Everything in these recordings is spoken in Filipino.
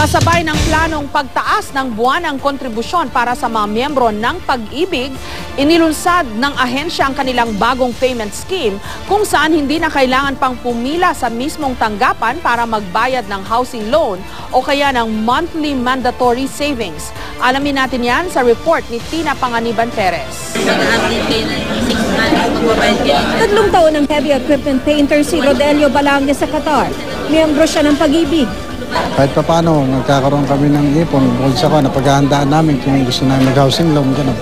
Kasabay ng planong pagtaas ng buwanang kontribusyon para sa mga miyembro ng Pag-ibig, inilunsad ng ahensya ang kanilang bagong payment scheme kung saan hindi na kailangan pang pumila sa mismong tanggapan para magbayad ng housing loan o kaya ng monthly mandatory savings. Alamin natin yan sa report ni Tina Panganiban Perez. 3 taon ng heavy equipment painter si Rodelio Balangue sa Qatar. Miyembro siya ng Pag-ibig. Kahit pa paano, nagkakaroon kami ng ipon. Bukod sa napaghahandaan namin kung gusto namin mag-housing loan. Ganun.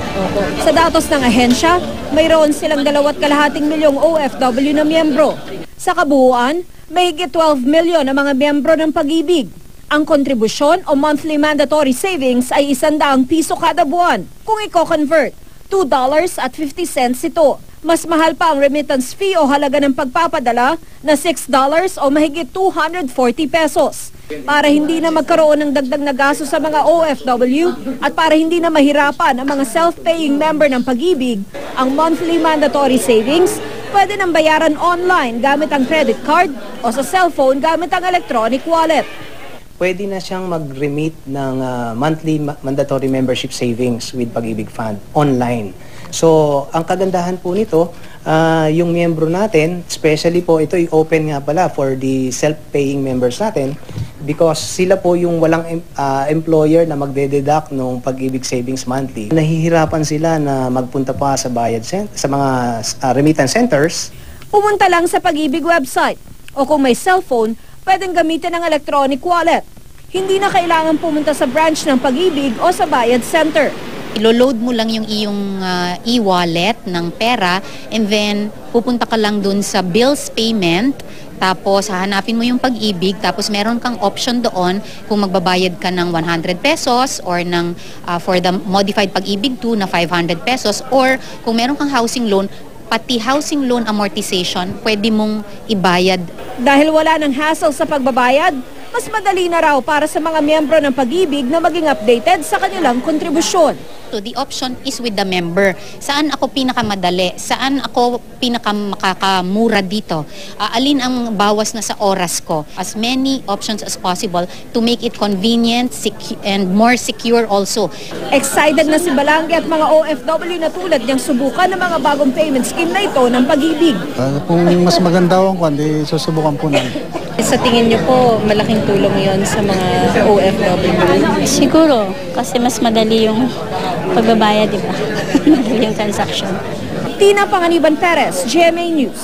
Sa datos ng ahensya, mayroon silang 2.5 milyong OFW na miyembro. Sa kabuuan, may higit 12 milyon na mga miyembro ng Pag-ibig. Ang kontribusyon o monthly mandatory savings ay 100 piso kada buwan. Kung i-convert, $2.50 ito. Mas mahal pa ang remittance fee o halaga ng pagpapadala na $6 o mahigit 240 pesos. Para hindi na magkaroon ng dagdag na gasto sa mga OFW at para hindi na mahirapan ang mga self-paying member ng Pag-ibig, ang monthly mandatory savings pwede nang bayaran online gamit ang credit card o sa cellphone gamit ang electronic wallet. Pwede na siyang mag-remit ng monthly mandatory membership savings with Pag-ibig Fund online. So, ang kagandahan po nito, yung miyembro natin, especially po ito i-open nga pala for the self-paying members natin because sila po yung walang employer na magde-deduct ng Pag-ibig Savings Monthly. Nahihirapan sila na magpunta pa sa bayad sa mga remittance centers. Pumunta lang sa Pag-ibig website o kung may cellphone, pwedeng gamitin ang electronic wallet. Hindi na kailangan pumunta sa branch ng Pag-ibig o sa bayad center. Ilo-load mo lang yung iyong e-wallet ng pera and then pupunta ka lang dun sa bills payment, tapos hahanapin mo yung Pag-ibig, tapos meron kang option doon kung magbabayad ka ng 100 pesos or ng for the modified Pag-ibig 2 na 500 pesos or kung meron kang housing loan, pati housing loan amortization pwede mong ibayad. Dahil wala ng hassle sa pagbabayad, mas madali na raw para sa mga miyembro ng Pag-ibig na maging updated sa kanilang kontribusyon. So the option is with the member. Saan ako pinakamadali? Saan ako pinakamakakakamura dito? Alin ang bawas na sa oras ko? As many options as possible to make it convenient and more secure also. Excited na si Balangue at mga OFW na tulad niyang subukan ng mga bagong payment scheme na ito ng Pag-ibig. Kung mas maganda ang kundi, susubukan po namin. Sa tingin niyo po, malaking tulong yon sa mga OFW? Siguro, kasi mas madali yung pagbabayad, di ba? Madali yung transaction. Tina Panganiban Perez, GMA News.